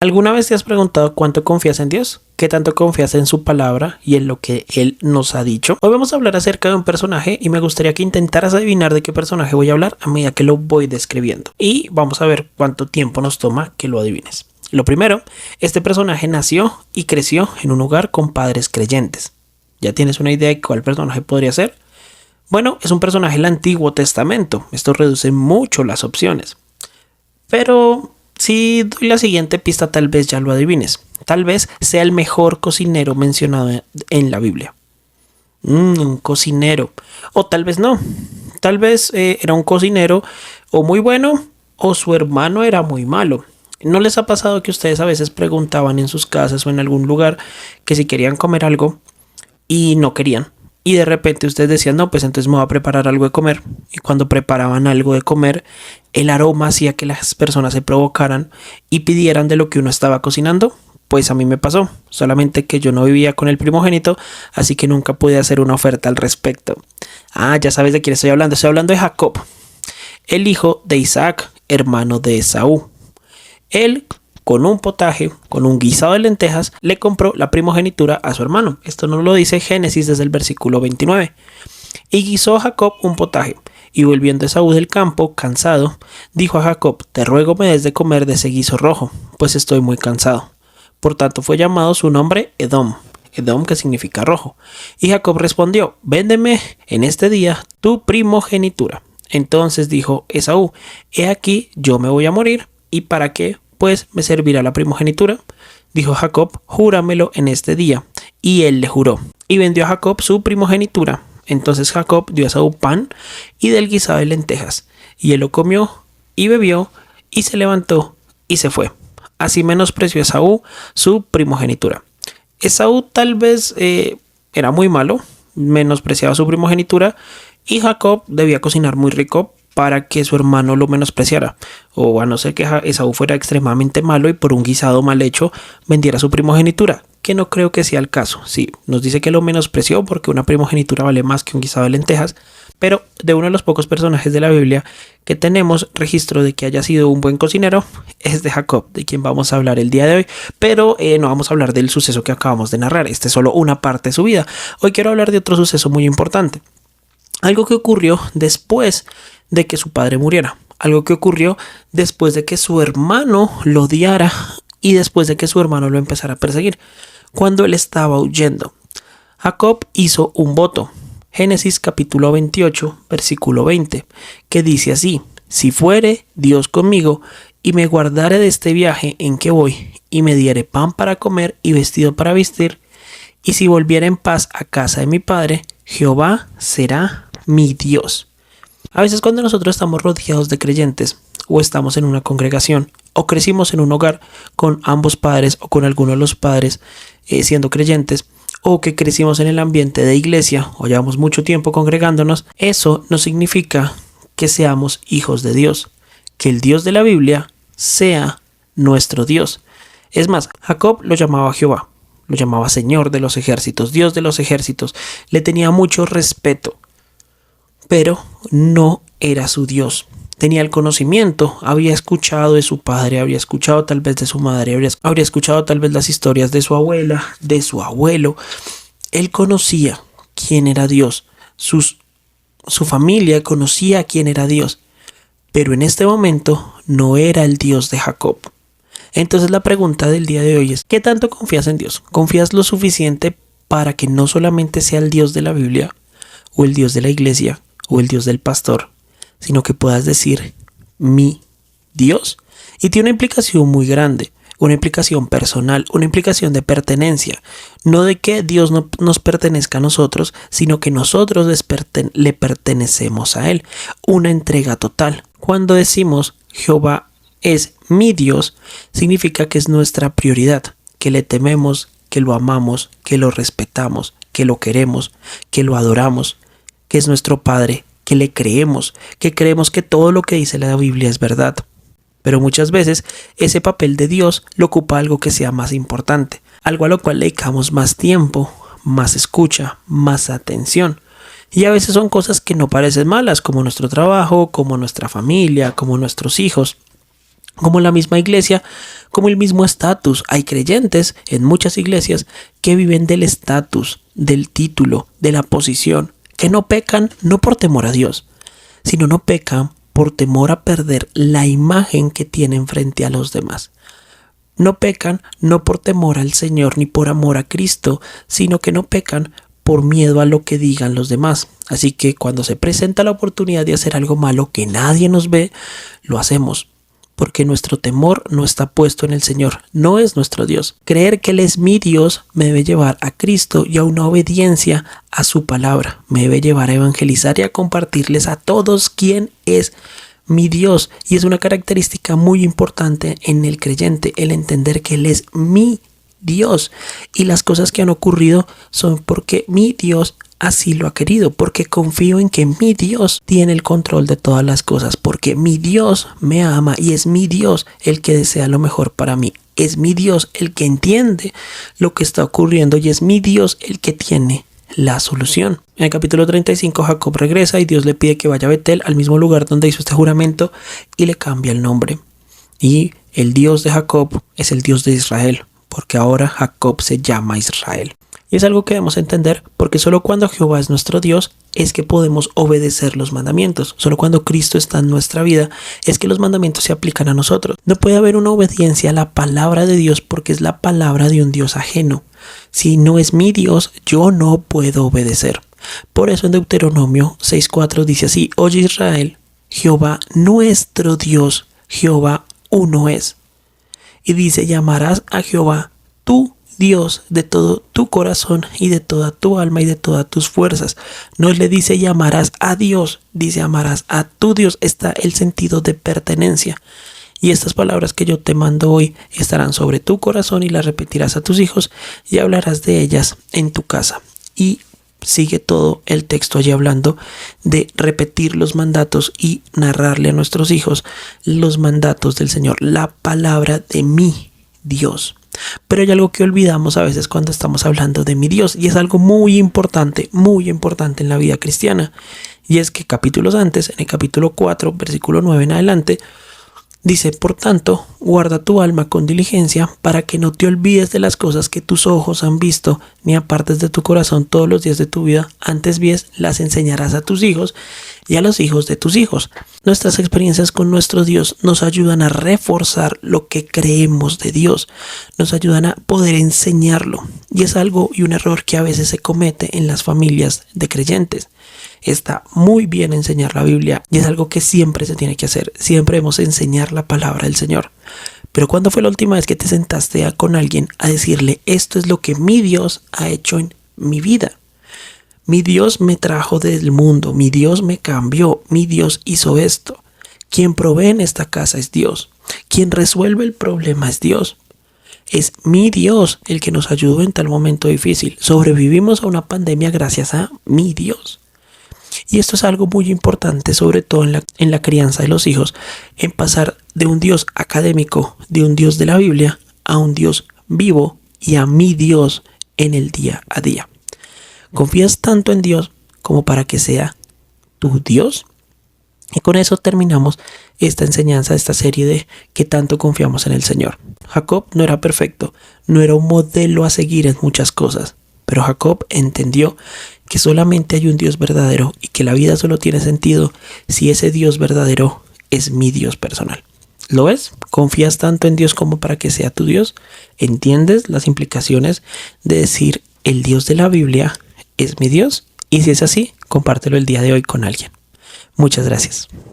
¿Alguna vez te has preguntado cuánto confías en Dios? ¿Qué tanto confías en su palabra y en lo que Él nos ha dicho? Hoy vamos a hablar acerca de un personaje y me gustaría que intentaras adivinar de qué personaje voy a hablar a medida que lo voy describiendo. Y vamos a ver cuánto tiempo nos toma que lo adivines. Lo primero, este personaje nació y creció en un hogar con padres creyentes. ¿Ya tienes una idea de cuál personaje podría ser? Bueno, es un personaje del Antiguo Testamento. Esto reduce mucho las opciones. Pero si doy la siguiente pista, tal vez ya lo adivines. Tal vez sea el mejor cocinero mencionado en la Biblia. Un cocinero. O tal vez no. Tal vez era un cocinero o muy bueno o su hermano era muy malo. ¿No les ha pasado que ustedes a veces preguntaban en sus casas o en algún lugar que si querían comer algo y no querían? Y de repente ustedes decían, no, pues entonces me voy a preparar algo de comer. Y cuando preparaban algo de comer, el aroma hacía que las personas se provocaran y pidieran de lo que uno estaba cocinando. Pues a mí me pasó, solamente que yo no vivía con el primogénito, así que nunca pude hacer una oferta al respecto. Ya sabes de quién estoy hablando. Estoy hablando de Jacob, el hijo de Isaac, hermano de Esaú. Él, con un potaje, con un guisado de lentejas, le compró la primogenitura a su hermano. Esto nos lo dice Génesis desde el versículo 29. Y guisó Jacob un potaje, y volviendo Esaú del campo, cansado, dijo a Jacob, te ruego me des de comer de ese guiso rojo, pues estoy muy cansado. Por tanto fue llamado su nombre Edom, Edom que significa rojo. Y Jacob respondió, véndeme en este día tu primogenitura. Entonces dijo Esaú, he aquí yo me voy a morir, ¿y para qué? Pues me servirá la primogenitura. Dijo Jacob, júramelo en este día. Y él le juró. Y vendió a Jacob su primogenitura. Entonces Jacob dio a Esaú pan y del guisado de lentejas. Y él lo comió y bebió y se levantó y se fue. Así menospreció Esaú su primogenitura. Esaú tal vez era muy malo, menospreciaba su primogenitura y Jacob debía cocinar muy rico para que su hermano lo menospreciara, o a no ser que Esaú fuera extremadamente malo y por un guisado mal hecho vendiera su primogenitura, que no creo que sea el caso. Sí, nos dice que lo menospreció porque una primogenitura vale más que un guisado de lentejas, pero de uno de los pocos personajes de la Biblia que tenemos registro de que haya sido un buen cocinero es de Jacob, de quien vamos a hablar el día de hoy, pero no vamos a hablar del suceso que acabamos de narrar. Este es solo una parte de su vida. Hoy quiero hablar de otro suceso muy importante, algo que ocurrió después de que su padre muriera, algo que ocurrió después de que su hermano lo odiara y después de que su hermano lo empezara a perseguir, cuando él estaba huyendo. Jacob hizo un voto, Génesis capítulo 28, versículo 20, que dice así, si fuere Dios conmigo y me guardare de este viaje en que voy y me diere pan para comer y vestido para vestir, y si volviera en paz a casa de mi padre, Jehová será mi Dios. A veces cuando nosotros estamos rodeados de creyentes o estamos en una congregación o crecimos en un hogar con ambos padres o con alguno de los padres siendo creyentes o que crecimos en el ambiente de iglesia o llevamos mucho tiempo congregándonos, eso no significa que seamos hijos de Dios, que el Dios de la Biblia sea nuestro Dios. Es más, Jacob lo llamaba Jehová, lo llamaba Señor de los ejércitos, Dios de los ejércitos, le tenía mucho respeto. Pero no era su Dios. Tenía el conocimiento, había escuchado de su padre, había escuchado tal vez de su madre, habría escuchado tal vez las historias de su abuela, de su abuelo. Él conocía quién era Dios, su familia conocía quién era Dios, pero en este momento no era el Dios de Jacob. Entonces la pregunta del día de hoy es, ¿qué tanto confías en Dios? ¿Confías lo suficiente para que no solamente sea el Dios de la Biblia o el Dios de la iglesia o el Dios del pastor, sino que puedas decir mi Dios? Y tiene una implicación muy grande, una implicación personal, una implicación de pertenencia, no de que Dios no nos pertenezca a nosotros, sino que nosotros le pertenecemos a Él, una entrega total. Cuando decimos Jehová es mi Dios, significa que es nuestra prioridad, que le tememos, que lo amamos, que lo respetamos, que lo queremos, que lo adoramos, que es nuestro Padre, que le creemos, que creemos que todo lo que dice la Biblia es verdad. Pero muchas veces ese papel de Dios lo ocupa algo que sea más importante, algo a lo cual le dedicamos más tiempo, más escucha, más atención. Y a veces son cosas que no parecen malas, como nuestro trabajo, como nuestra familia, como nuestros hijos. Como la misma iglesia, como el mismo estatus. Hay creyentes en muchas iglesias que viven del estatus, del título, de la posición, que no pecan no por temor a Dios, sino no pecan por temor a perder la imagen que tienen frente a los demás. No pecan no por temor al Señor ni por amor a Cristo, sino que no pecan por miedo a lo que digan los demás. Así que cuando se presenta la oportunidad de hacer algo malo que nadie nos ve, lo hacemos. Porque nuestro temor no está puesto en el Señor, no es nuestro Dios. Creer que Él es mi Dios me debe llevar a Cristo y a una obediencia a su palabra. Me debe llevar a evangelizar y a compartirles a todos quién es mi Dios. Y es una característica muy importante en el creyente, el entender que Él es mi Dios. Y las cosas que han ocurrido son porque mi Dios así lo ha querido, porque confío en que mi Dios tiene el control de todas las cosas, porque mi Dios me ama y es mi Dios el que desea lo mejor para mí. Es mi Dios el que entiende lo que está ocurriendo y es mi Dios el que tiene la solución. En el capítulo 35 Jacob regresa y Dios le pide que vaya a Betel, al mismo lugar donde hizo este juramento, y le cambia el nombre. Y el Dios de Jacob es el Dios de Israel, porque ahora Jacob se llama Israel. Y es algo que debemos entender porque solo cuando Jehová es nuestro Dios es que podemos obedecer los mandamientos. Solo cuando Cristo está en nuestra vida es que los mandamientos se aplican a nosotros. No puede haber una obediencia a la palabra de Dios porque es la palabra de un Dios ajeno. Si no es mi Dios, yo no puedo obedecer. Por eso en Deuteronomio 6:4 dice así: Oye Israel, Jehová nuestro Dios, Jehová uno es. Y dice: llamarás a Jehová tu Dios de todo tu corazón y de toda tu alma y de todas tus fuerzas. No le dice llamarás a Dios, dice amarás a tu Dios. Está el sentido de pertenencia. Y estas palabras que yo te mando hoy estarán sobre tu corazón y las repetirás a tus hijos y hablarás de ellas en tu casa. Y sigue todo el texto allí hablando de repetir los mandatos y narrarle a nuestros hijos los mandatos del Señor, la palabra de mi Dios. Pero hay algo que olvidamos a veces cuando estamos hablando de mi Dios, y es algo muy importante en la vida cristiana, y es que capítulos antes, en el capítulo 4, versículo 9 en adelante, dice: por tanto, guarda tu alma con diligencia para que no te olvides de las cosas que tus ojos han visto, ni apartes de tu corazón todos los días de tu vida. Antes bien, las enseñarás a tus hijos y a los hijos de tus hijos. Nuestras experiencias con nuestro Dios nos ayudan a reforzar lo que creemos de Dios, nos ayudan a poder enseñarlo. Y es algo y un error que a veces se comete en las familias de creyentes. Está muy bien enseñar la Biblia y es algo que siempre se tiene que hacer. Siempre debemos enseñar la palabra del Señor. Pero ¿cuándo fue la última vez que te sentaste con alguien a decirle: esto es lo que mi Dios ha hecho en mi vida? Mi Dios me trajo del mundo, mi Dios me cambió, mi Dios hizo esto. Quien provee en esta casa es Dios. Quien resuelve el problema es Dios. Es mi Dios el que nos ayudó en tal momento difícil. Sobrevivimos a una pandemia gracias a mi Dios. Y esto es algo muy importante, sobre todo en la crianza de los hijos, en pasar de un Dios académico, de un Dios de la Biblia, a un Dios vivo y a mi Dios en el día a día. ¿Confías tanto en Dios como para que sea tu Dios? Y con eso terminamos esta enseñanza, esta serie de ¿qué tanto confiamos en el Señor? Jacob no era perfecto, no era un modelo a seguir en muchas cosas, pero Jacob entendió que solamente hay un Dios verdadero y que la vida solo tiene sentido si ese Dios verdadero es mi Dios personal. ¿Lo ves? ¿Confías tanto en Dios como para que sea tu Dios? ¿Entiendes las implicaciones de decir el Dios de la Biblia es mi Dios? Y si es así, compártelo el día de hoy con alguien. Muchas gracias.